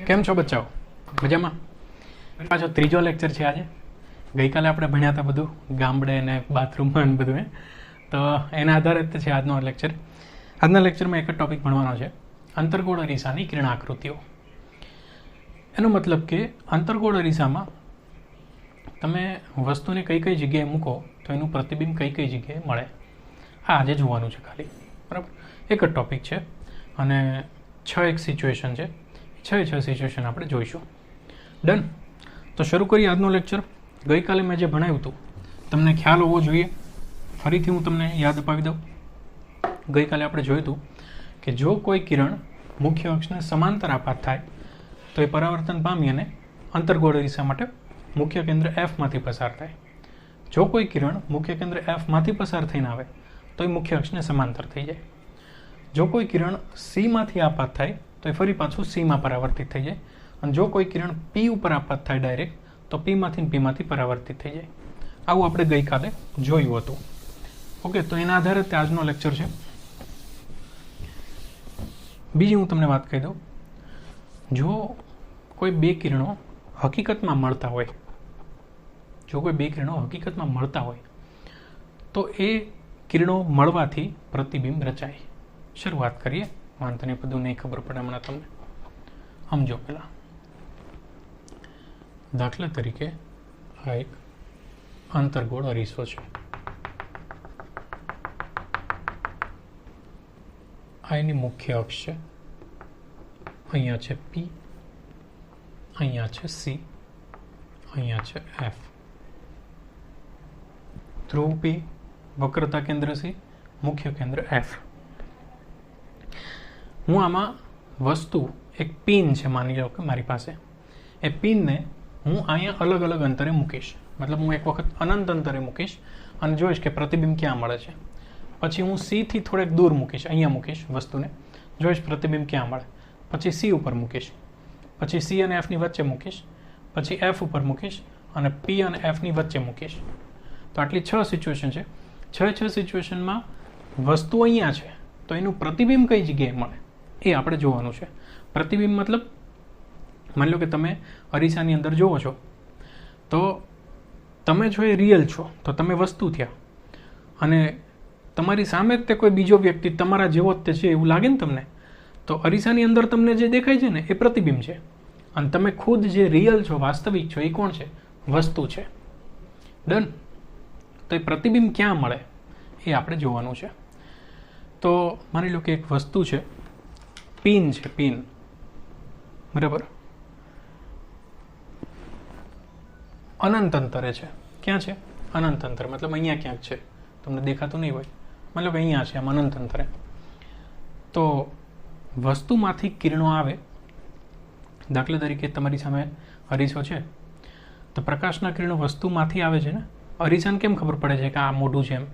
કેમ છો બચ્ચાઓ? મજામાં? પાછો ત્રીજો લેક્ચર છે આજે. ગઈકાલે આપણે ભણ્યા હતા બધું ગામડે ને બાથરૂમમાં ને બધું, તો એના આધારે જ છે આજનો લેક્ચર. આજના લેક્ચરમાં એક જ ટોપિક ભણવાનો છે, અંતર્ગોળ અરીસાની કિરણાકૃતિઓ. એનો મતલબ કે અંતર્ગોળ અરીસામાં તમે વસ્તુને કઈ કઈ જગ્યાએ મૂકો તો એનું પ્રતિબિંબ કઈ કઈ જગ્યાએ મળે, આ આજે જોવાનું છે ખાલી. બરાબર, એક જ ટોપિક છે અને એક સિચ્યુએશન છે. છ સિચ્યુએશન આપણે જોઈશું. ડન. તો શરૂ કરીએ આજનો લેક્ચર. ગઈકાલે મેં જે ભણાવ્યું હતું તમને ખ્યાલ હોવો જોઈએ, ફરીથી હું તમને યાદ અપાવી દઉં. ગઈકાલે આપણે જોયું હતું કે જો કોઈ કિરણ મુખ્ય અક્ષને સમાંતર આપાત થાય તો એ પરાવર્તન પામી અને અંતર્ગોળ અરીસા માટે મુખ્ય કેન્દ્ર એફમાંથી પસાર થાય. જો કોઈ કિરણ મુખ્ય કેન્દ્ર એફમાંથી પસાર થઈને આવે તો એ મુખ્ય અક્ષને સમાંતર થઈ જાય. જો કોઈ કિરણ સીમાંથી આપાત થાય તો એ ફરી પાછું સીમાં પરાવર્તિત થઈ જાય. અને જો કોઈ કિરણ પી ઉપર આપાત થાય ડાયરેક્ટ તો પીમાંથી પરાવર્તિત થઈ જાય. આવું આપણે ગઈકાલે જોયું હતું. ઓકે, તો એના આધારે તે આજનો લેક્ચર છે. બીજી હું તમને વાત કહી દઉં, જો કોઈ બે કિરણો હકીકતમાં મળતા હોય, તો એ કિરણો મળવાથી પ્રતિબિંબ રચાય. શરૂઆત કરીએ. વાંધો બધું નહીં ખબર પડે હમણાં તમને. સમજો પેલા દાખલા તરીકે આ એક અંતર્ગોળ અરીસો છે. આ એની મુખ્ય અક્ષ છે. અહીંયા છે પી, અહીંયા છે સી, અહીંયા છે એફ. ધ્રુવ પી, વક્રતા કેન્દ્ર સી, મુખ્ય કેન્દ્ર એફ. હું આમાં વસ્તુ એક પિન છે માની લો કે મારી પાસે. એ પિનને હું અહીંયા અલગ અલગ અંતરે મૂકીશ, મતલબ હું એક વખત અનંત અંતરે મૂકીશ અને જોઈશ કે પ્રતિબિંબ ક્યાં મળે છે. પછી હું સીથી થોડેક દૂર મૂકીશ, અહીંયા મૂકીશ વસ્તુને, જોઈશ પ્રતિબિંબ ક્યાં મળે. પછી સી ઉપર મૂકીશ, પછી સી અને એફની વચ્ચે મૂકીશ, પછી એફ ઉપર મૂકીશ અને પી અને એફની વચ્ચે મૂકીશ. તો આટલી 6 સિચ્યુએશન છે. 6 સિચ્યુએશનમાં વસ્તુ અહીંયા છે તો એનું પ્રતિબિંબ કઈ જગ્યાએ મળે એ આપણે જોવાનું છે. પ્રતિબિંબ મતલબ માની લો કે તમે અરીસાની અંદર જોવો છો તો તમે જો એ રિયલ છો તો તમે વસ્તુ થયા, અને તમારી સામે જ તે કોઈ બીજો વ્યક્તિ તમારા જેવો જ તે છે એવું લાગે ને તમને, તો અરીસાની અંદર તમને જે દેખાય છે ને એ પ્રતિબિંબ છે. અને તમે ખુદ જે રિયલ છો, વાસ્તવિક છો, એ કોણ છે? વસ્તુ છે. ડન. તો એ પ્રતિબિંબ ક્યાં મળે એ આપણે જોવાનું છે. તો માની લો કે એક વસ્તુ છે, પિન છે, પિન. બરાબર, અનંત અંતરે છે. ક્યાં છે? અનંત અંતરે, મતલબ અહીંયા ક્યાંક છે, તમને દેખાતું નહીં હોય, મતલબ અહીંયા છે, આમ અનંત અંતરે. તો વસ્તુમાંથી કિરણો આવે, દાખલા તરીકે તમારી સામે અરીસો છે તો પ્રકાશના કિરણો વસ્તુમાંથી આવે છે ને. અરીસાને કેમ ખબર પડે છે કે આ મોઢું છે એમ?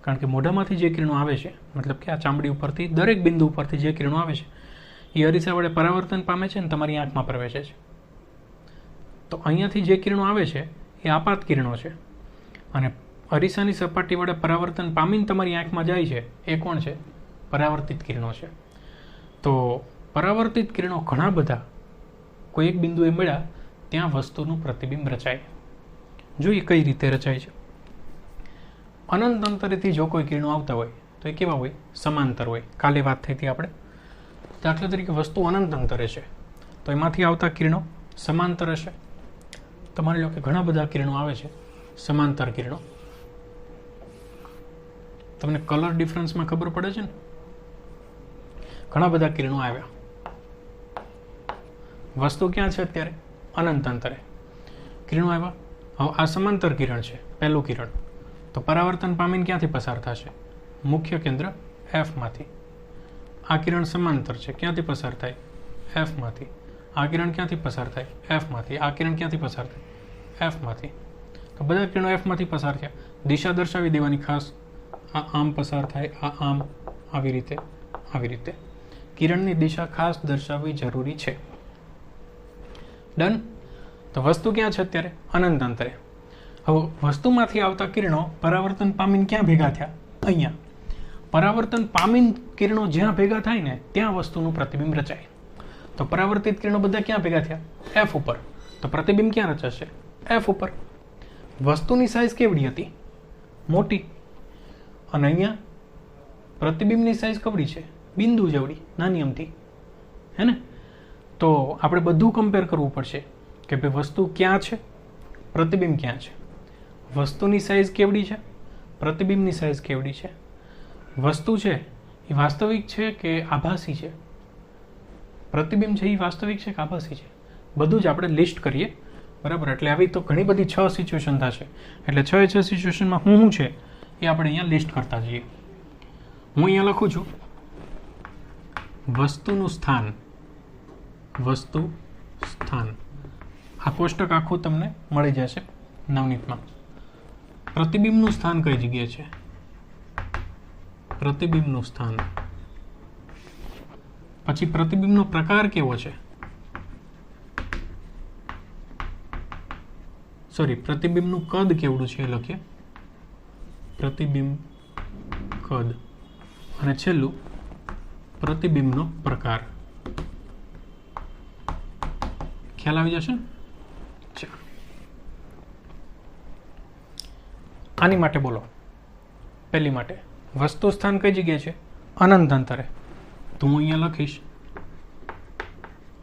કારણ કે મોઢામાંથી જે કિરણો આવે છે, મતલબ કે આ ચામડી ઉપરથી દરેક બિંદુ ઉપરથી જે કિરણો આવે છે એ અરીસા વડે પરાવર્તન પામે છે અને તમારી આંખમાં પ્રવેશે છે. તો અહીંયાથી જે કિરણો આવે છે એ આપાત કિરણો છે, અને અરીસાની સપાટી વડે પરાવર્તન પામીને તમારી આંખમાં જાય છે એ કોણ છે? પરાવર્તિત કિરણો છે. તો પરાવર્તિત કિરણો ઘણા બધા કોઈ એક બિંદુએ મળ્યા ત્યાં વસ્તુનું પ્રતિબિંબ રચાય. જોઈએ કઈ રીતે રચાય છે. અનંત અંતરેથી જો કોઈ કિરણો આવતા હોય તો એ કેવા હોય? સમાંતર હોય. કાલે વાત થઈ હતી આપણે. દાખલા તરીકે વસ્તુ અનંત અંતરે છે તો એમાંથી આવતા કિરણો સમાંતર હશે. તો માની લો કે ઘણા બધા કિરણો આવે છે, સમાંતર કિરણો. તમને કલર ડિફરન્સમાં ખબર પડે છે ને? ઘણા બધા કિરણો આવ્યા. વસ્તુ ક્યાં છે અત્યારે? અનંત અંતરે. કિરણો આવ્યા. હવે આ સમાંતર કિરણ છે, પહેલું કિરણ. તો પરાવર્તન પામીને ક્યાંથી પસાર થશે? મુખ્ય કેન્દ્ર એફમાંથી. આ કિરણ સમાંતર છે, ક્યાંથી પસાર થાય? એફમાંથી. આ કિરણ ક્યાંથી પસાર થાય? એફમાંથી. આ કિરણ ક્યાંથી પસાર થાય? એફમાંથી. તો બધા કિરણો એફમાંથી પસાર થયા. દિશા દર્શાવી દેવાની ખાસ. આ આમ પસાર થાય, આ આમ, આવી રીતે, આવી રીતે. કિરણની દિશા ખાસ દર્શાવવી જરૂરી છે. ડન. તો વસ્તુ ક્યાં છે અત્યારે? અનંત અંતરે. હવે વસ્તુમાંથી આવતા કિરણો પરાવર્તન પામીને ક્યાં ભેગા થયા? અહીંયા. પરાવર્તન પામીને કિરણો જ્યાં ભેગા થાય ને ત્યાં વસ્તુનું પ્રતિબિંબ રચાય. તો તો પરાવર્તિત કિરણો બધા ક્યાં ભેગા થયા? એફ ઉપર. તો પ્રતિબિંબ ક્યાં રચાશે? એફ ઉપર. વસ્તુની સાઇઝ કેવડી હતી? મોટી. અને અહીંયા પ્રતિબિંબની સાઇઝ કવડી છે? બિંદુ જેવડી, નાની અમથી, હે ને? તો આપણે બધું કમ્પેર કરવું પડશે કે ભાઈ વસ્તુ ક્યાં છે, પ્રતિબિંબ ક્યાં છે. વસ્તુની સાઇઝ કેવડી છે, પ્રતિબિંબની સાઇઝ કેવડી છે. વસ્તુ છે એ વાસ્તવિક છે કે આભાસી છે? પ્રતિબિંબ છે એ વાસ્તવિક છે કે આભાસી છે? બધું જ આપણે લિસ્ટ કરીએ, બરાબર. એટલે આવી તો ઘણી બધી 6 સિચ્યુએશન થશે. એટલે 6 સિચ્યુએશનમાં શું છે એ આપણે અહીંયા લિસ્ટ કરતા જઈએ. હું અહીંયા લખું છું વસ્તુનું સ્થાન. વસ્તુ સ્થાન. આ કોષ્ટક આખું તમને મળી જશે નવનીતમાં. પ્રતિબિંબનું સ્થાન કઈ જગ્યાએ છે? પ્રતિબિંબનું સ્થાન. પછી પ્રતિબિંબનો પ્રકાર કેવો છે? સોરી, પ્રતિબિંબનું કદ કેવડું છે એ લખીએ. પ્રતિબિંબ કદ. અને છેલ્લું પ્રતિબિંબનો પ્રકાર. ખ્યાલ આવી જશે ને? ચાલો, આની માટે બોલો. પહેલી માટે વસ્તુ સ્થાન કઈ જગ્યાએ છે? અનંત અંતરે. તો હું અહીંયા લખીશ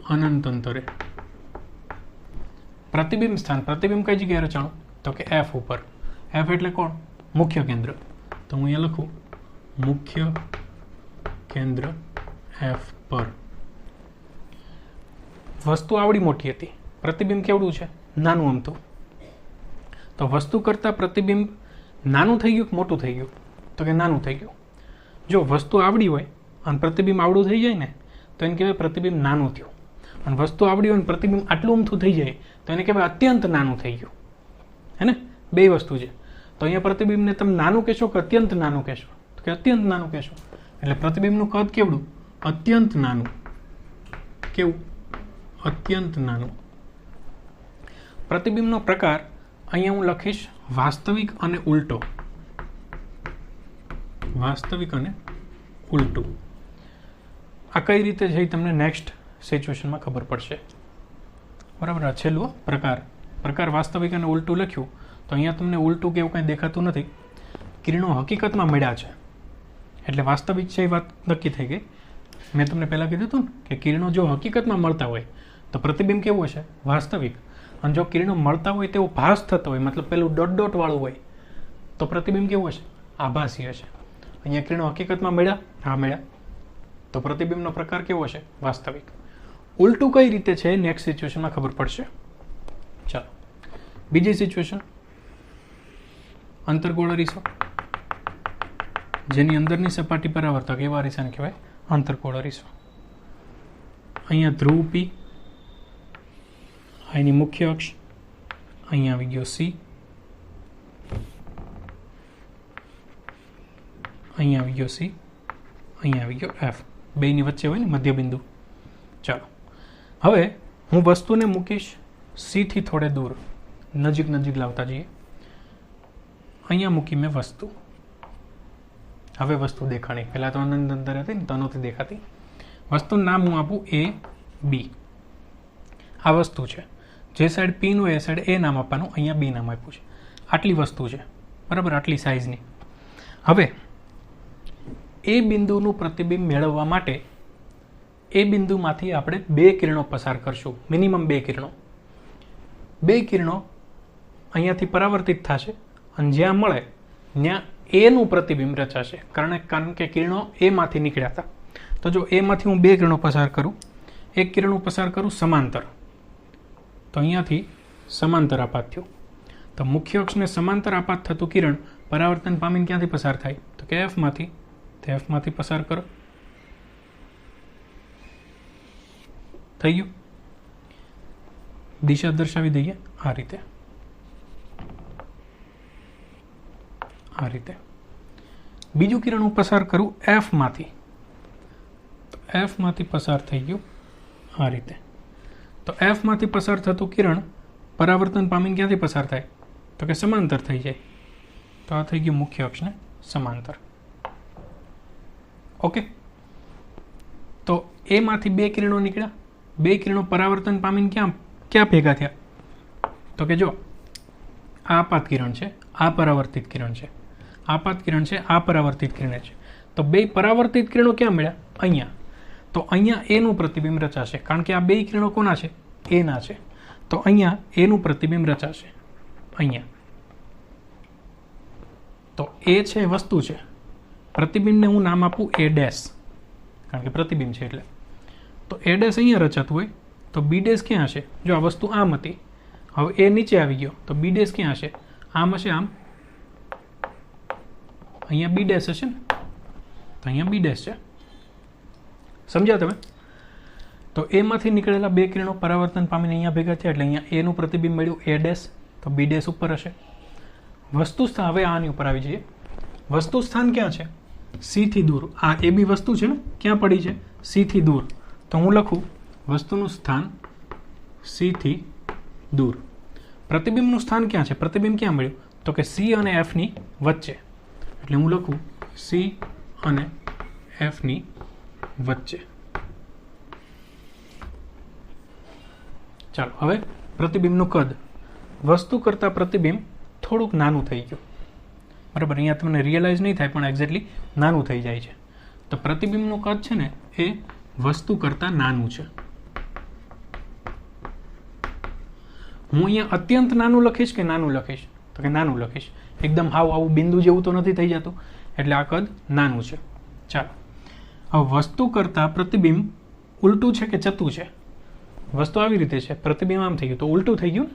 અનંત અંતરે. પ્રતિબિંબ સ્થાન. પ્રતિબિંબ કઈ જગ્યાએ રચાણું? તો કે એફ ઉપર. એફ એટલે કોણ? મુખ્ય કેન્દ્ર. તો હું અહીંયા લખું મુખ્ય કેન્દ્ર એફ પર. વસ્તુ આવડી મોટી હતી, પ્રતિબિંબ કેવડું છે? નાનું અમતું. તો વસ્તુ કરતાં પ્રતિબિંબ નાનું થઈ ગયું કે મોટું થઈ ગયું? તો કે નાનું થઈ ગયું. જો વસ્તુ આવડી હોય અને પ્રતિબિંબ આવડું થઈ જાય ને તો એને કહેવાય પ્રતિબિંબ નાનું થયું. અને વસ્તુ આવડી હોય અને પ્રતિબિંબ આટલું અમથું થઈ જાય તો એને કહેવાય અત્યંત નાનું થઈ ગયું, હે ને? બે વસ્તુ છે. તો અહીંયા પ્રતિબિંબને તમે નાનું કહેશો કે અત્યંત નાનું કહેશો? તો કે અત્યંત નાનું કહેશો. એટલે પ્રતિબિંબનું કદ કેવડું? અત્યંત નાનું. કેવું? અત્યંત નાનું. પ્રતિબિંબનો પ્રકાર અહીંયા હું લખીશ વાસ્તવિક અને ઉલટો. વાસ્તવિક અને ઉલટું. આ કઈ રીતે છે એ તમને નેક્સ્ટ સિચ્યુએશનમાં ખબર પડશે, બરાબર. આ છેલ્લું પ્રકાર. પ્રકાર વાસ્તવિક અને ઉલટું લખ્યું તો અહીંયા તમને ઉલટું કે એવું કંઈ દેખાતું નથી. કિરણો હકીકતમાં મળ્યા છે એટલે વાસ્તવિક છે એ વાત નક્કી થઈ ગઈ. મેં તમને પહેલાં કીધું હતું ને કે કિરણો જો હકીકતમાં મળતા હોય તો પ્રતિબિંબ કેવું હશે? વાસ્તવિક. અને જો કિરણો મળતા હોય તેવો ભાસ થતો હોય, મતલબ પેલું ડોટ ડોટ વાળું હોય, તો પ્રતિબિંબ કેવું હશે? આભાસી હશે. અહીંયા કિરણો હકીકતમાં મળ્યા? હા, મળ્યા. તો પ્રતિબિંબનો પ્રકાર કેવો હશે? વાસ્તવિક. ઉલટું કઈ રીતે છે નેક્સ્ટ સિચ્યુએશનમાં ખબર પડશે. ચાલો, બીજી સિચ્યુએશન. અંતર્ગોળ અરીસો, જેની અંદરની સપાટી પરાવર્તક, એવા અરીસાને કહેવાય અંતર્ગોળ અરીસો. અહીંયા ધ્રુવ પી, અહીંની મુખ્ય અક્ષ, અહીંયા આવી ગયો સી, અહીંયા આવી ગયો સી, અહીંયા આવી ગયો એફ. બેની વચ્ચે હોય ને મધ્યબિંદુ. ચાલો, હવે હું વસ્તુને મૂકીશ સી થી થોડે દૂર, નજીક નજીક લાવતા જઈએ. અહીંયા મૂકી મેં વસ્તુ. હવે વસ્તુ દેખાણી. પહેલાં તો અનંત અંતર હતી ને તો નહોતી દેખાતી. વસ્તુનું નામ હું આપું એ બી. આ વસ્તુ છે. જે સાઈડ પીનું હોય એ સાઈડ એ નામ આપવાનું. અહીંયા બી નામ આપ્યું છે. આટલી વસ્તુ છે, બરાબર, આટલી સાઇઝની. હવે એ બિંદુનું પ્રતિબિંબ મેળવવા માટે એ બિંદુમાંથી આપણે 2 કિરણો પસાર કરશું, મિનિમમ 2 કિરણો. 2 કિરણો અહીંયાથી પરાવર્તિત થશે અને જ્યાં મળે ત્યાં એનું પ્રતિબિંબ રચાશે. કારણ કે કિરણો એમાંથી નીકળ્યા હતા. તો જો એમાંથી હું 2 કિરણો પસાર કરું, એક કિરણો પસાર કરું સમાંતર, તો અહીંયાથી સમાંતર આપાત થયું. તો મુખ્ય અક્ષને સમાંતર આપાત થતું કિરણ પરાવર્તન પામીને ક્યાંથી પસાર થાય? તો કે એફમાંથી. તો એફમાંથી પસાર કરો. થઈ ગયું. દિશા દર્શાવી દઈએ આ રીતે. આ રીતે. બીજું કિરણ હું પસાર કરું એફમાંથી. તો એફમાંથી પસાર થઈ ગયું આ રીતે. તો એફમાંથી પસાર થતું કિરણ પરાવર્તન પામીને ક્યાંથી પસાર થાય? તો કે સમાંતર થઈ જાય. તો આ થઈ ગયું મુખ્ય અક્ષને સમાંતર. ઓકે. તો એમાંથી 2 કિરણો નીકળ્યા બે કિરણો પરાવર્તન પામીને ક્યાં ભેગા થયા? તો કે જો આ આપાત કિરણ છે, આ પરાવર્તિત કિરણ છે, આપાત કિરણ છે, આ પરાવર્તિત કિરણ છે. તો બે પરાવર્તિત કિરણો ક્યાં મળ્યા? અહીંયા. તો અહીંયા એનું પ્રતિબિંબ રચાશે, કારણ કે આ બે કિરણો કોના છે? એના છે. તો અહીંયા એનું પ્રતિબિંબ રચાશે અહીંયા. તો એ છે વસ્તુ છે, પ્રતિબિંબને હું નામ આપું એ ડેશ, કારણ કે પ્રતિબિંબ છે એટલે. તો એ ડેશ અહીંયા રચાતું હોય તો બી ડેશ ક્યાં હશે? જો આ વસ્તુ આમ હતી, હવે એ નીચે આવી ગયો તો બી ડેશ ક્યાં હશે? આમ હશે, આમ. અહીંયા બી ડેશ હશે ને, તો અહીંયા બી ડેશ છે. સમજ્યા તમે? તો એમાંથી નીકળેલા બે કિરણો પરાવર્તન પામીને અહીંયા ભેગા થયા એટલે અહીંયા એનું પ્રતિબિંબ મળ્યું એ ડેશ, તો બી ડેશ ઉપર હશે. વસ્તુ સ્થાન, હવે આની ઉપર આવી જઈએ. વસ્તુ સ્થાન ક્યાં છે? સી થી દૂર. આ એ બી વસ્તુ છે ને, ક્યાં પડી છે? સી થી દૂર. તો હું લખું વસ્તુનું સ્થાન સી થી દૂર. પ્રતિબિંબનું સ્થાન ક્યાં છે? પ્રતિબિંબ ક્યાં મળ્યું? તો કે સી અને એફ ની વચ્ચે. એટલે હું લખું સી અને એફ ની વચ્ચે. ચાલો હવે પ્રતિબિંબનું કદ. વસ્તુ કરતાં પ્રતિબિંબ થોડુંક નાનું થઈ ગયું, બરાબર. અહીંયા તમને રિયલાઇઝ નહીં થાય પણ એક્ઝેક્ટલી નાનું થઈ જાય છે. તો પ્રતિબિંબનું કદ છે ને એ વસ્તુ કરતાં નાનું છે. હું અહીંયા અત્યંત નાનું લખીશ કે નાનું લખીશ? તો કે નાનું લખીશ. એકદમ હાવ આવું બિંદુ જેવું તો નથી થઈ જતું, એટલે આ કદ નાનું છે. ચાલો હવે વસ્તુ કરતાં પ્રતિબિંબ ઉલટું છે કે ચતું છે? વસ્તુ આવી રીતે છે, પ્રતિબિંબ આમ થઈ ગયું તો ઉલટું થઈ ગયું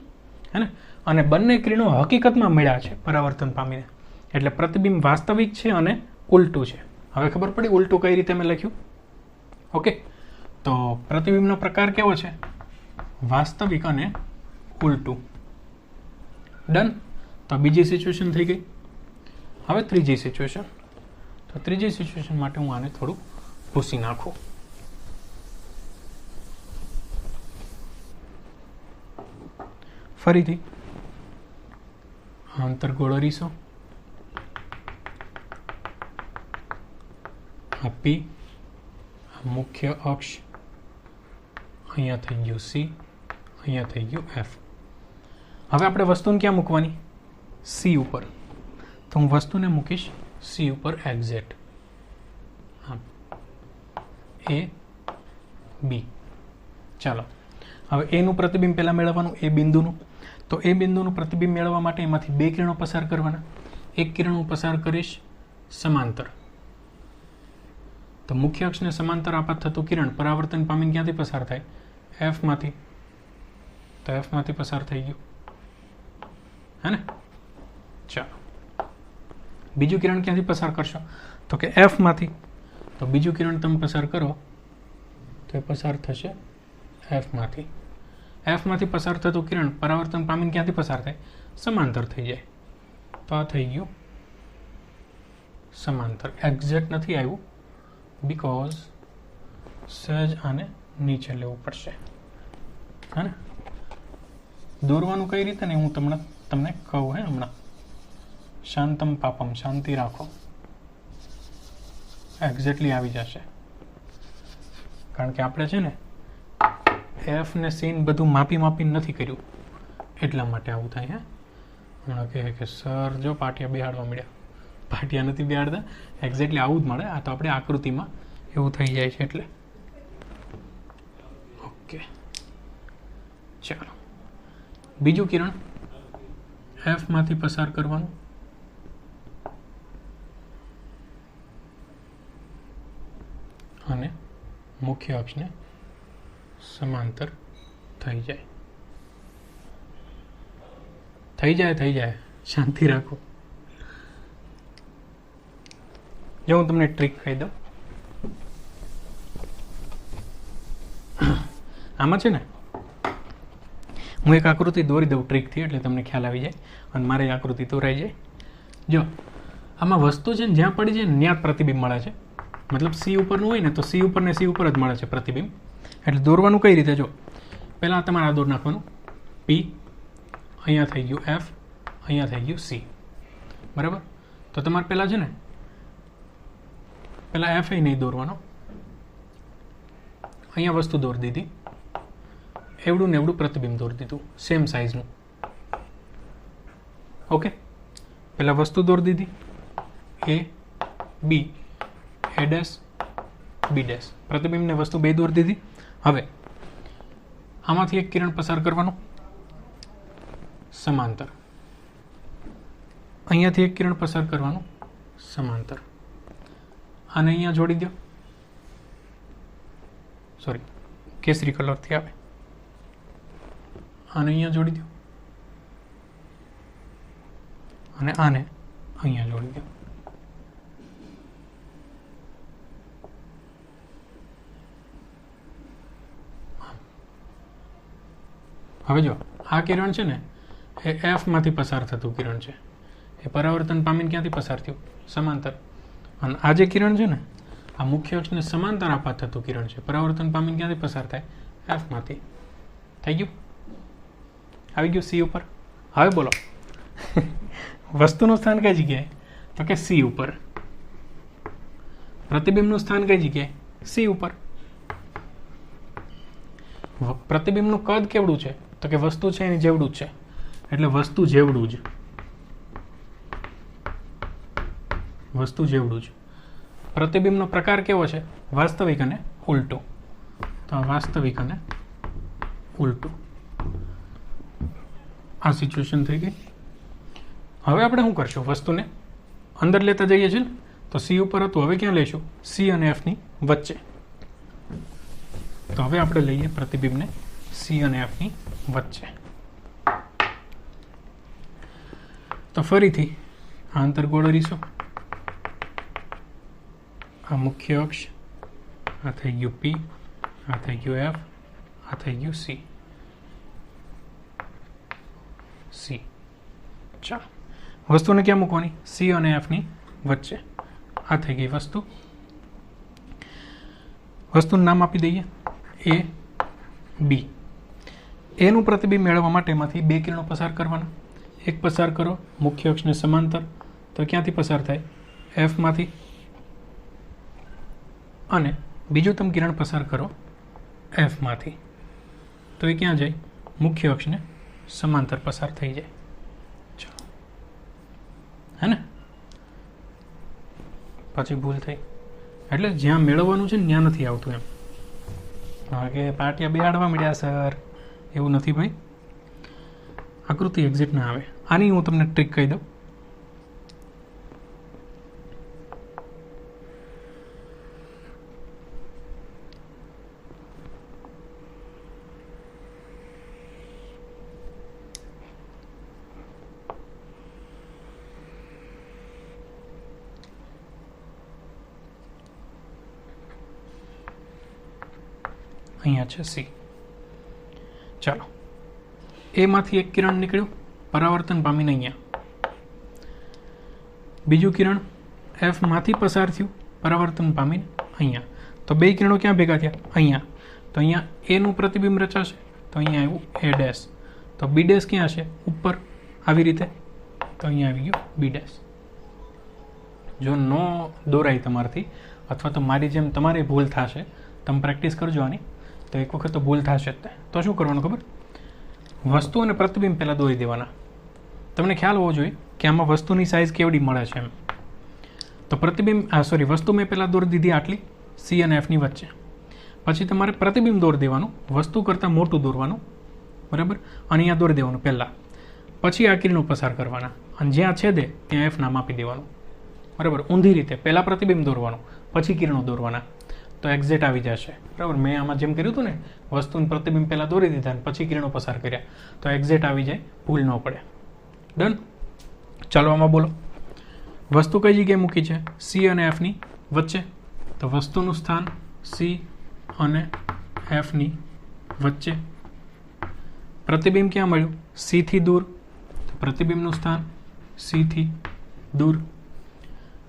હે ને. અને બંને કિરણો હકીકતમાં મળ્યા છે પરાવર્તન પામીને, એટલે પ્રતિબિંબ વાસ્તવિક છે અને ઉલટું છે. હવે ખબર પડી ઉલટું કઈ રીતે મેં લખ્યું? ઓકે, તો પ્રતિબિંબનો પ્રકાર કેવો છે? વાસ્તવિક અને ઉલટું. ડન. તો બીજી સિચ્યુએશન થઈ ગઈ. હવે ત્રીજી સિચ્યુએશન. તો ત્રીજી સિચ્યુએશન માટે હું આને થોડું ભૂસી નાખું. ફરીથી અંતર્ગોળ અરીસો, આ પી, મુખ્ય અક્ષ, અહીંયા થઈ ગયું સી, અહીંયા થઈ ગયું એફ. હવે આપણે વસ્તુને ક્યાં મૂકવાની? સી ઉપર. તો હું વસ્તુને મૂકીશ સી ઉપર એક્ઝેક્ટ. હા, એ બી. ચાલો હવે એનું પ્રતિબિંબ પહેલાં મેળવવાનું, એ બિંદુનું. તો એ બિંદુનું પ્રતિબિંબ મેળવવા માટે એમાંથી બે કિરણો પસાર કરવાના. એક કિરણ હું પસાર કરીશ સમાંતર. તો મુખ્ય અક્ષને સમાંતર આપાત થતું કિરણ પરાવર્તન પામીને ક્યાંથી પસાર થાય? એફમાંથી. તો એફમાંથી પસાર થઈ ગયું હે ને. ચાલો બીજું કિરણ ક્યાંથી પસાર કરશો? તો કે એફમાંથી. તો બીજું કિરણ તમે પસાર કરો તો એ પસાર થશે એફમાંથી. એફમાંથી પસાર થતું કિરણ પરાવર્તન પામીને ક્યાંથી પસાર થાય? સમાંતર થઈ જાય. તો આ થઈ ગયું સમાંતર. એક્ઝેક્ટ નથી આવ્યું બીકોઝ સહેજ આને નીચે લેવું પડશે હે ને. દોરવાનું કઈ રીતે ને હું તમને કહું હે હમણાં. શાંતમ પાપમ, શાંતિ રાખો. એક્ઝેક્ટલી આવી જશે, કારણ કે આપણે છે ને એફ ને સીન બધું માપીને નથી કર્યું, એટલા માટે આવું થાય. હે હમણાં કહે કે સર જો પાટિયા બેહાડવા મળ્યા. પાટિયા નથી બેહાડતા, એક્ઝેક્ટલી આવું જ મળે. આ તો આપણે આકૃતિમાં એવું થઈ જાય છે એટલે. ઓકે ચાલો બીજું કિરણ એફમાંથી પસાર કરવાનું. અને મુખ્ય અક્ષને સમાંતર થઈ જાય. શાંતિ રાખો. જો હું તમને ટ્રીક કહી દઉં. આમાં છે ને હું એક આકૃતિ દોરી દઉં ટ્રીકથી, એટલે તમને ખ્યાલ આવી જાય અને મારી આકૃતિ દોરાઈ જાય. જો આમાં વસ્તુ છે ને જ્યાં પડી છે ને ત્યાં પ્રતિબિંબ મળે છે. મતલબ સી ઉપરનું હોય ને તો સી ઉપર ને સી ઉપર જ મળે છે પ્રતિબિંબ. એટલે દોરવાનું કઈ રીતે? જો પહેલાં તમારે આ દોર નાખવાનું પી, અહીંયા થઈ ગયું એફ, અહીંયા થઈ ગયું સી, બરાબર. તો તમારે પહેલાં છે ને પહેલાં એફ એ નહીં દોરવાનો. અહીંયા વસ્તુ દોરી દીધી એવડું ને એવડું પ્રતિબિંબ દોરી દીધું સેમ સાઇઝનું. ઓકે, પહેલાં વસ્તુ દોરી દીધી એ બી, એ ડેશ બી ડેશ, પ્રતિબિંબને વસ્તુ બે દોરી દીધી. હવે આમાંથી એક કિરણ પસાર કરવાનું સમાંતર, અહીંયાથી એક કિરણ પસાર કરવાનું સમાંતર, આને અહીંયા જોડી દો. સોરી, કેસરી કલરથી આવે, આને અહીંયા જોડી દો અને આને અહીંયા જોડી દો. હવે જો આ કિરણ છે ને એ એફ માંથી પસાર થતું કિરણ છે, એ પરાવર્તન પામીને ક્યાંથી પસાર થયું? સમાંતર. અને આ જે કિરણ છે ને આ મુખ્ય અક્ષને સમાંતર આપાત થતું કિરણ છે, પરાવર્તન પામીને ક્યાંથી પસાર થાય? એફ માંથી. થઈ ગયું? આવી ગયું સી ઉપર. હવે બોલો વસ્તુનું સ્થાન કઈ જગ્યાએ? તો કે સી ઉપર. પ્રતિબિંબનું સ્થાન કઈ જગ્યાએ? સી ઉપર. પ્રતિબિંબનું કદ કેવડું છે? તો કે વસ્તુ છે એની જેવડું જ છે, એટલે વસ્તુ જેવડું જ. વસ્તુ જેવડું જ. પ્રતિબિંબનો પ્રકાર કેવો છે? વાસ્તવિક અને ઉલટું. તો વાસ્તવિક અને ઉલટું. આ સિચ્યુએશન થઈ ગઈ. હવે આપણે શું કરશું? વસ્તુને અંદર લેતા જઈએ છીએ ને, તો સી ઉપર હતું, હવે ક્યાં લઈશું? સી અને એફની વચ્ચે. તો હવે આપણે લઈએ પ્રતિબિંબને સી અને એફની વચ્ચે. તો ફરીથી આ અંતર ગોળવીશું. આ મુખ્ય અક્ષ, આ થઈ ગયું પી, આ થઈ ગયું એફ, આ થઈ ગયું સી. સી. ચાલો, વસ્તુને ક્યાં મૂકવાની? સી અને એફની વચ્ચે. આ થઈ ગઈ વસ્તુ. વસ્તુનું નામ આપી દઈએ એ બી. એનું પ્રતિબિંબ મેળવવા માટે એમાંથી બે કિરણો પસાર કરવાના. એક પસાર કરો મુખ્ય અક્ષને સમાંતર, તો ક્યાંથી પસાર થાય? એફમાંથી. અને બીજું તમે કિરણ પસાર કરો એફમાંથી, તો એ ક્યાં જાય? મુખ્ય અક્ષને સમાંતર પસાર થઈ જાય. ચાલો, હે ને? પછી ભૂલ થઈ, એટલે જ્યાં મેળવવાનું છે ને ત્યાં નથી આવતું એમ. હા કે પાટિયા બેહાડવા મળ્યા સર, એવું નથી ભાઈ. આકૃતિ એક્ઝિટ ના આવે. આની હું તમને ટ્રીક કહી દઉં. અહીંયા છે સી. ચાલો, એમાંથી એક કિરણ નીકળ્યું, પરાવર્તન પામીને અહીંયા. બીજું કિરણ એફમાંથી પસાર થયું, પરાવર્તન પામીને અહીંયા. તો બે કિરણો ક્યાં ભેગા થયા? અહીંયા. તો અહીંયા એનું પ્રતિબિંબ રચાશે, તો અહીંયા આવ્યું એ ડેશ. તો બી ડેશ ક્યાં છે? ઉપર. આવી રીતે. તો અહીંયા આવી ગયું બી ડેશ. જો ન દોરાય તમારાથી, અથવા તો મારી જેમ તમારે ભૂલ થશે, તમે પ્રેક્ટિસ કરજો આની, તો એક વખત તો ભૂલ થશે જ. તો શું કરવાનું ખબર? વસ્તુ અને પ્રતિબિંબ પહેલાં દોરી દેવાના. તમને ખ્યાલ હોવો જોઈએ કે આમાં વસ્તુની સાઇઝ કેવડી મળે છે એમ. તો પ્રતિબિંબ વસ્તુ મેં પહેલાં દોરી દીધી આટલી, સી અને એફની વચ્ચે. પછી તમારે પ્રતિબિંબ દોરી દેવાનું, વસ્તુ કરતાં મોટું દોરવાનું, બરાબર? અને અહીંયા દોરી દેવાનું પહેલાં. પછી આ કિરણો પસાર કરવાના, અને જ્યાં છેદે ત્યાં એફ નામ આપી દેવાનું, બરાબર? ઊંધી રીતે પહેલાં પ્રતિબિંબ દોરવાનું, પછી કિરણો દોરવાના, તો એક્ઝેક્ટ આવી જશે. બરાબર? મેં આમાં જેમ કર્યું હતું ને, વસ્તુનું પ્રતિબિંબ પહેલાં દોરી દીધા અને પછી કિરણો પસાર કર્યા, તો એક્ઝેક્ટ આવી જાય, ભૂલ ન પડે. ડન? ચાલો આમાં બોલો. વસ્તુ કઈ જગ્યાએ મૂકી છે? સી અને એફની વચ્ચે. તો વસ્તુનું સ્થાન સી અને એફની વચ્ચે. પ્રતિબિંબ ક્યાં મળ્યું? સીથી દૂર. તો પ્રતિબિંબનું સ્થાન સીથી દૂર.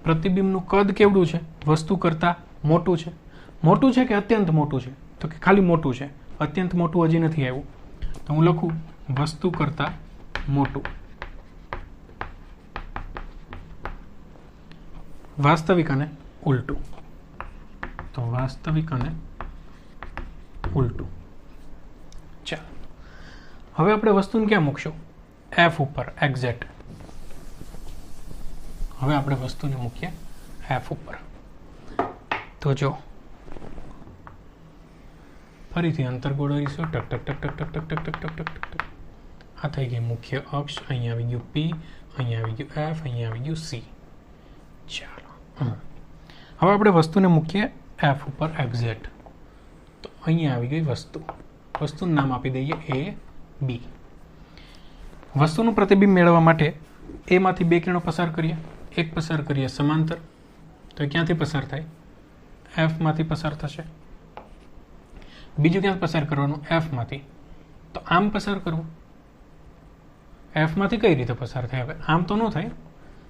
પ્રતિબિંબનું કદ કેવડું છે? વસ્તુ કરતાં મોટું છે. મોટું છે કે અત્યંત મોટું છે? તો કે ખાલી મોટું છે, અત્યંત મોટું હજી નથી આવ્યું. તો હું લખું વસ્તુ કરતાં મોટું. વાસ્તવિક અને ઉલટું. તો વાસ્તવિક અને ઉલટું. ચાલો. હવે આપણે વસ્તુને ક્યાં મૂકશું? એફ ઉપર, એક્ઝેક્ટ. હવે આપણે વસ્તુને મૂકીએ એફ ઉપર. તો જો ફરીથી અંતર્ગોળ દોરીશું. ટક ટક ટક ટક ટક ટક ટક ટક ટક ટક. આ થઈ ગઈ મુખ્ય અક્ષ. અહીંયા આવી ગયું પી, અહીંયા આવી ગયું એફ, અહીંયા આવી ગયું સી. ચાલો હવે આપણે વસ્તુને મૂકીએ એફ ઉપર, એક્ઝેક્ટ. તો અહીંયા આવી ગઈ વસ્તુ. વસ્તુનું નામ આપી દઈએ એ બી. વસ્તુનું પ્રતિબિંબ મેળવવા માટે એમાંથી બે કિરણો પસાર કરીએ. એક પસાર કરીએ સમાંતર, તો એ ક્યાંથી પસાર થાય? એફમાંથી પસાર થશે. બીજું ક્યાં પસાર કરવાનું? એફમાંથી. તો આમ પસાર કરવું. એફમાંથી કઈ રીતે પસાર થાય? હવે આમ તો ન થાય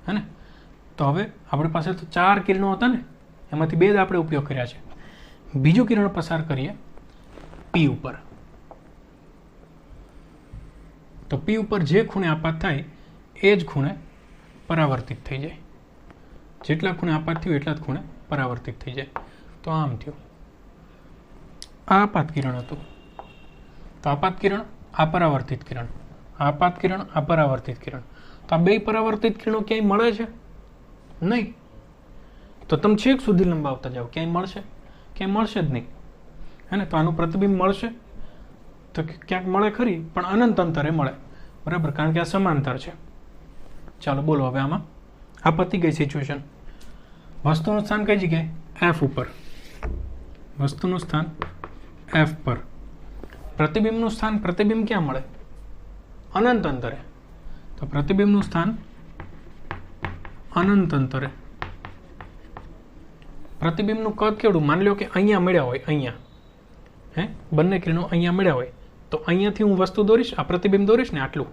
હે ને. તો હવે આપણી પાસે તો 4 કિરણો હતા ને, એમાંથી 2 જ આપણે ઉપયોગ કર્યા છે. બીજું કિરણ પસાર કરીએ પી ઉપર. તો પી ઉપર જે ખૂણે આપાત થાય એ જ ખૂણે પરાવર્તિત થઈ જાય. જેટલા ખૂણે આપાત થયું એટલા જ ખૂણે પરાવર્તિત થઈ જાય. તો આમ થયું. આ આપાત કિરણ હતું. તો આપાત કિરણ, આ પરાવર્તિત કિરણ, આપાત કિરણ, આ પરાવર્તિત કિરણ. તો આ બે પરાવર્તિત કિરણો ક્યાંય મળે છે? નહીં. તો તમે છેક સુધી લંબાવતા જાઓ, ક્યાંય મળશે? ક્યાંય મળશે જ નહીં હે ને. તો આનું પ્રતિબિંબ મળશે તો ક્યાંક મળે ખરી, પણ અનંત અંતરે મળે. બરાબર, કારણ કે આ સમાંતર છે. ચાલો બોલો હવે આમાં. આ પતી ગઈ સિચ્યુએશન. વસ્તુનું સ્થાન કઈ જગ્યાએ? એફ ઉપર. વસ્તુનું સ્થાન એફ પર. પ્રતિબિંબનું સ્થાન, પ્રતિબિંબ ક્યાં મળે? અનંત અંતરે. તો પ્રતિબિંબનું સ્થાન અનંત અંતરે. પ્રતિબિંબનું કદ કેવડું? માની લો કે અહીંયા મળ્યા હોય, અહીંયા હે બંને કિરણો અહીંયા મળ્યા હોય, તો અહીંયાથી હું વસ્તુ દોરીશ, આ પ્રતિબિંબ દોરીશ ને આટલું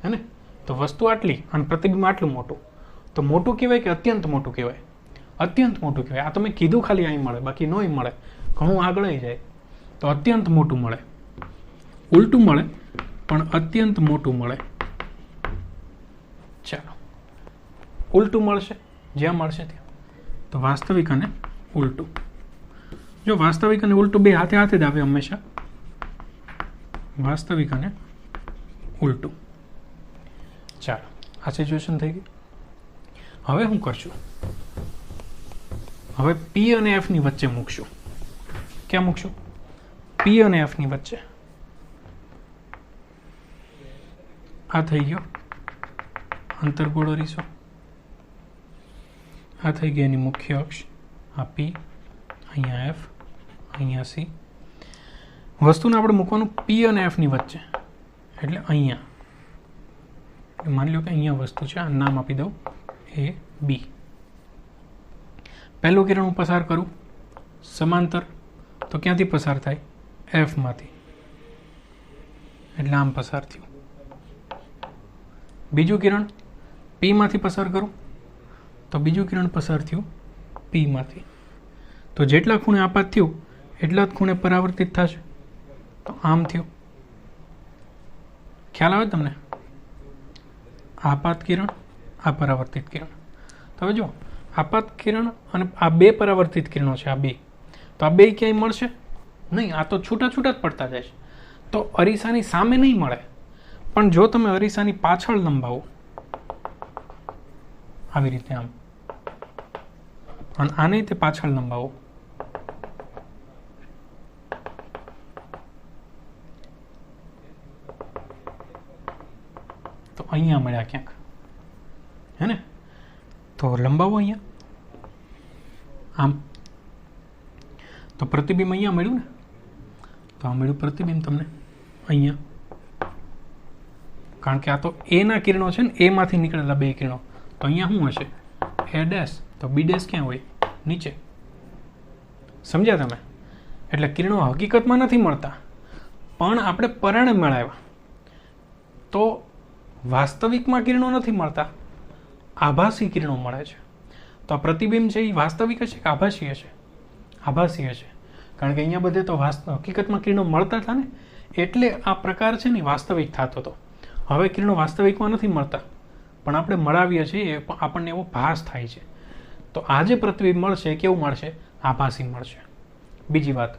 હે ને. તો વસ્તુ આટલી અને પ્રતિબિંબ આટલું મોટું. તો મોટું કહેવાય કે અત્યંત મોટું કહેવાય? અત્યંત મોટું કહેવાય. આ તમે કીધું ખાલી અહીં મળે, બાકી નહીં મળે, ઘણું આગળ જાય. તો અત્યંત મોટું મળે. ઉલટું મળે પણ અત્યંત મોટું મળે. ચાલો ઉલટું મળશે જ્યાં મળશે ત્યાં. તો વાસ્તવિક અને ઉલટું. જો વાસ્તવિક અને ઉલટું બે હાથે હાથે જ આવે હંમેશા. વાસ્તવિક અને ઉલટું. ચાલો આ સિચ્યુએશન થઈ ગઈ. હવે શું કરશું? હવે પી અને એફ ની વચ્ચે મૂકશું. ક્યાં મૂકશું? પી અને એફ ની વચ્ચે. આ થઈ ગયો અંતર્ગોળ અરીસો. આ થઈ ગઈ એની મુખ્ય અક્ષ. આ પી, અહીંયા એફ, અહીંયા સી. વસ્તુને આપણે મૂકવાનું પી અને એફ ની વચ્ચે, એટલે અહીંયા. માની લો કે અહીંયા વસ્તુ છે, આ નામ આપી દઉં એ બી. પહેલું કિરણ હું પસાર કરું સમાંતર, તો ક્યાંથી પસાર થાય? એફમાંથી. એટલે આમ પસાર થયું. બીજું કિરણ પીમાંથી પસાર કરું, તો બીજું કિરણ પસાર થયું પીમાંથી. તો જેટલા ખૂણે આપાત થયું એટલા જ ખૂણે પરાવર્તિત થશે. તો આમ થયું. ખ્યાલ આવે તમને? આપાત કિરણ, આ પરાવર્તિત કિરણ. તો હવે જો આપાત કિરણ અને આ બે પરાવર્તિત કિરણો છે, આ બે. તો આ બે ક્યાંય મળશે નહીં. આ તો છૂટા છૂટા જ પડતા જાય છે. તો અરીસાની સામે નહીં મળે, પણ જો તમે અરીસાની પાછળ લંબાવો આવી રીતે આમ, અને આને તે પાછળ લંબાવો, તો અહીંયા મળ્યા ક્યાંક હે ને. તો લંબાવો અહીંયા આમ, તો પ્રતિબિંબ અહીંયા મળ્યું ને. તો આ મળ્યું પ્રતિબિંબ તમને અહીંયા. કારણ કે આ તો એના કિરણો છે ને, એમાંથી નીકળેલા બે કિરણો. તો અહીંયા શું હશે? એ ડેશ. તો બી ડેશ ક્યાં હોય? નીચે. સમજ્યા તમે? એટલે કિરણો હકીકતમાં નથી મળતા, પણ આપણે પરિણામ મેળવ્યા. તો વાસ્તવિકમાં કિરણો નથી મળતા, આભાસી કિરણો મળે છે. તો આ પ્રતિબિંબ છે એ વાસ્તવિક હશે કે આભાસી હશે? આભાસી હશે. કારણ કે અહીંયા બધે તો હકીકતમાં કિરણો મળતા હતા ને, એટલે આ પ્રકાર છે ને વાસ્તવિક થતો હતો. હવે કિરણો વાસ્તવિકમાં નથી મળતા, પણ આપણે મળાવીએ છીએ, આપણને એવો ભાસ થાય છે. તો આ જે પ્રતિબિંબ મળશે કેવું મળશે? આભાસી મળશે. બીજી વાત,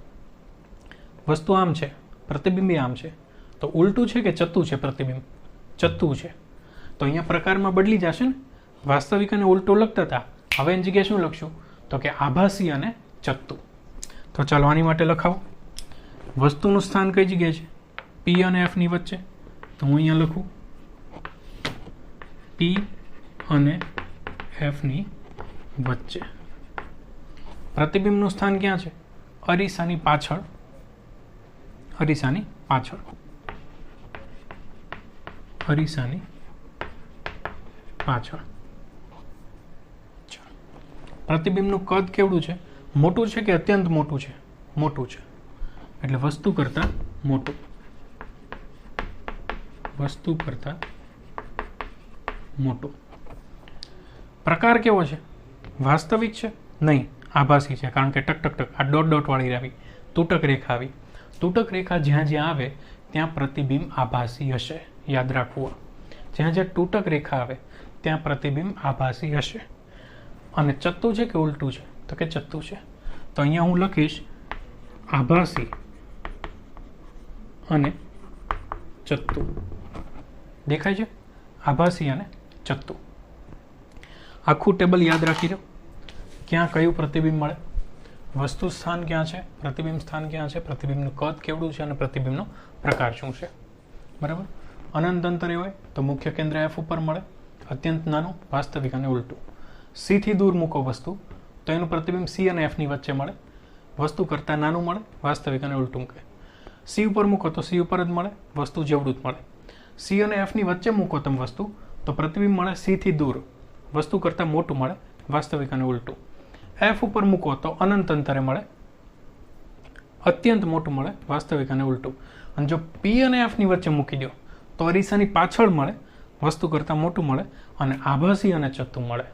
વસ્તુ આમ છે, પ્રતિબિંબી આમ છે, તો ઉલટું છે કે ચત્તું છે પ્રતિબિંબ? ચત્તું છે. તો અહીંયા પ્રકારમાં બદલી જશે ને, વાસ્તવિક અને ઉલટું લખતા હતા, હવે એની જગ્યાએ શું લખશું? તો કે આભાસી અને ચત્તું. તો ચાલો આની માટે લખાવો. વસ્તુનું સ્થાન કઈ જગ્યાએ છે? P અને F ની વચ્ચે. તો હું અહીંયા લખું P અને F ની વચ્ચે. પ્રતિબિંબનું સ્થાન ક્યાં છે? અરીસાની પાછળ. અરીસાની પાછળ. અરીસાની પાછળ. પ્રતિબિંબનું કદ કેવડું છે? મોટું છે કે અત્યંત મોટું છે? મોટું છે. એટલે વસ્તુ કરતા મોટું. વસ્તુ કરતા મોટું. પ્રકાર કેવો છે? વાસ્તવિક છે? નહીં, આભાસી છે. કારણ કે ટક ટક ટક આ ડોટ ડોટ વાળી આવી, તૂટક રેખા આવી. તૂટક રેખા જ્યાં જ્યાં આવે ત્યાં પ્રતિબિંબ આભાસી હશે. યાદ રાખવું. જ્યાં જ્યાં તૂટક રેખા આવે ત્યાં પ્રતિબિંબ આભાસી હશે. અને ચત્તું છે કે ઉલટું છે? તો કે ચત્તું છે. તો અહીંયા હું લખીશ આભાસી અને ચત્તું. દેખાય છે? આભાસી અને ચત્તું. આખું ટેબલ યાદ રાખી લો. ક્યાં કયું પ્રતિબિંબ મળે, વસ્તુ સ્થાન ક્યાં છે, પ્રતિબિંબ સ્થાન ક્યાં છે, પ્રતિબિંબનું કદ કેવડું છે અને પ્રતિબિંબનો પ્રકાર શું છે. બરાબર. અનંત અંતરે હોય તો મુખ્ય કેન્દ્ર F ઉપર મળે, અત્યંત નાનું, વાસ્તવિક અને ઉલટું. C થી દૂર મૂકો વસ્તુ તો એનું પ્રતિબિંબ C અને F ની વચ્ચે મળે, વસ્તુ કરતાં નાનું મળે, વાસ્તવિક અને ઉલટું કહે. C ઉપર મૂકો તો C ઉપર જ મળે, વસ્તુ જેવડું જ મળે. C અને F ની વચ્ચે મૂકો તમે વસ્તુ તો પ્રતિબિંબ મળે C થી દૂર, વસ્તુ કરતાં મોટું મળે, વાસ્તવિક અને ઉલટું. F ઉપર મૂકો તો અનંત અંતરે મળે, અત્યંત મોટું મળે, વાસ્તવિક અને ઉલટું. અને જો P અને F ની વચ્ચે મૂકી દો તો અરીસાની પાછળ મળે, વસ્તુ કરતાં મોટું મળે અને આભાસી અને ચત્તું મળે.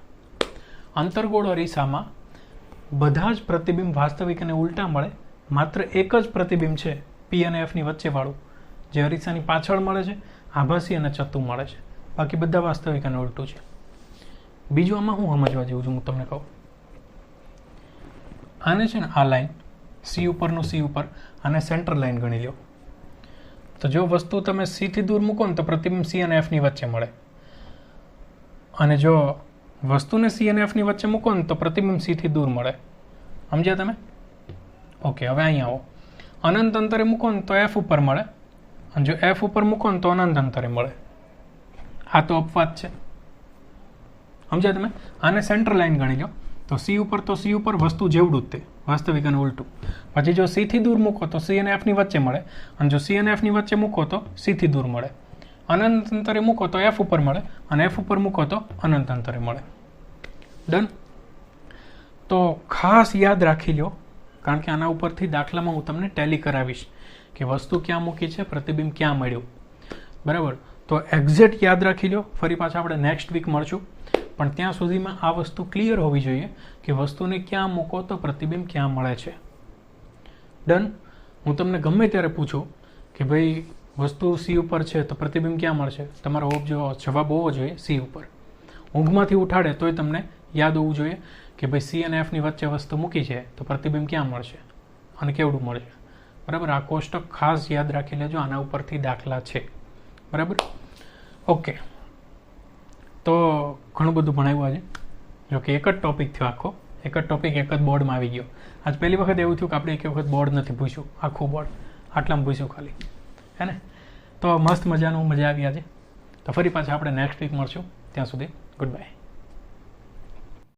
અંતર્ગોળ અરીસામાં બધા જ પ્રતિબિંબ વાસ્તવિક અને ઉલટા મળે. માત્ર એક જ પ્રતિબિંબ છે P અને F ની વચ્ચે વાળું, જે અરીસાની પાછળ મળે છે, આભાસી અને ચત્તું મળે છે. બાકી બધા વાસ્તવિક અને ઉલટું છે. બીજું આમાં હું સમજવા જેવું છું, હું તમને કહું. આને છે ને આ લાઈન C ઉપરનું C ઉપર, આને સેન્ટર લાઈન ગણી લો. તો જો વસ્તુ તમે C થી દૂર મૂકો ને તો પ્રતિબિંબ C અને F ની વચ્ચે મળે. અને જો વસ્તુને C અને F ની વચ્ચે મૂકો ને તો પ્રતિબિંબ C થી દૂર મળે. સમજ્યા તમે? ઓકે, હવે અહીંયા આવો. અનંત અંતરે મૂકો ને તો F ઉપર મળે, અને જો F ઉપર મૂકો ને તો અનંત અંતરે મળે. આ તો અપવાદ છે. સમજ્યા તમે? આને સેન્ટર લાઈન ગણી લો તો C ઉપર તો C ઉપર, વસ્તુ જેવડું જ તે, વાસ્તવિક અને ઉલટું. પછી જો C થી દૂર મૂકો તો C અને F ની વચ્ચે મળે, અને જો C અને F ની વચ્ચે મૂકો તો C થી દૂર મળે. અનંત અંતરે મૂકો તો F ઉપર મળે, અને F ઉપર મૂકો તો અનંત અંતરે મળે. ડન. તો ખાસ યાદ રાખી લો, કારણ કે આના ઉપરથી દાખલામાં હું તમને ટેલી કરાવીશ કે વસ્તુ ક્યાં મૂકી છે, પ્રતિબિંબ ક્યાં મળ્યું. બરાબર. તો એક્ઝેક્ટ યાદ રાખી લો. ફરી પાછા આપણે નેક્સ્ટ વીક મળશું, પણ ત્યાં સુધીમાં આ વસ્તુ ક્લિયર હોવી જોઈએ કે વસ્તુને ક્યાં મૂકો તો પ્રતિબિંબ ક્યાં મળે છે. ડન. હું તમને ગમે ત્યારે પૂછું કે ભાઈ વસ્તુ C ઉપર છે તો પ્રતિબિંબ ક્યાં મળશે, તમારો જવાબ હોવો જોઈએ C ઉપર. ઊંઘમાંથી ઉઠાડે તોય તમને યાદ હોવું જોઈએ કે ભાઈ C અને F ની વચ્ચે વસ્તુ મૂકી છે તો પ્રતિબિંબ ક્યાં મળશે અને કેવડું મળશે. બરાબર. આ કોષ્ટક ખાસ યાદ રાખી લેજો, આના ઉપરથી દાખલા છે. બરાબર. ઓકે. તો ઘણું બધું ભણાવ્યું આજે. જો કે એક જ ટોપિક થયો આખો, એક જ ટોપિક એક જ બોર્ડમાં આવી ગયો. આજ પહેલી વખત એવું થયું કે આપણે એક વખત બોર્ડ નથી પૂછ્યું, આખું બોર્ડ આટલામાં પૂછ્યું ખાલી, હે ને? તો મસ્ત મજાનું મજા આવી આજે. તો ફરી પાછા આપણે નેક્સ્ટ વીક મળશું. ત્યાં સુધી ગુડ બાય.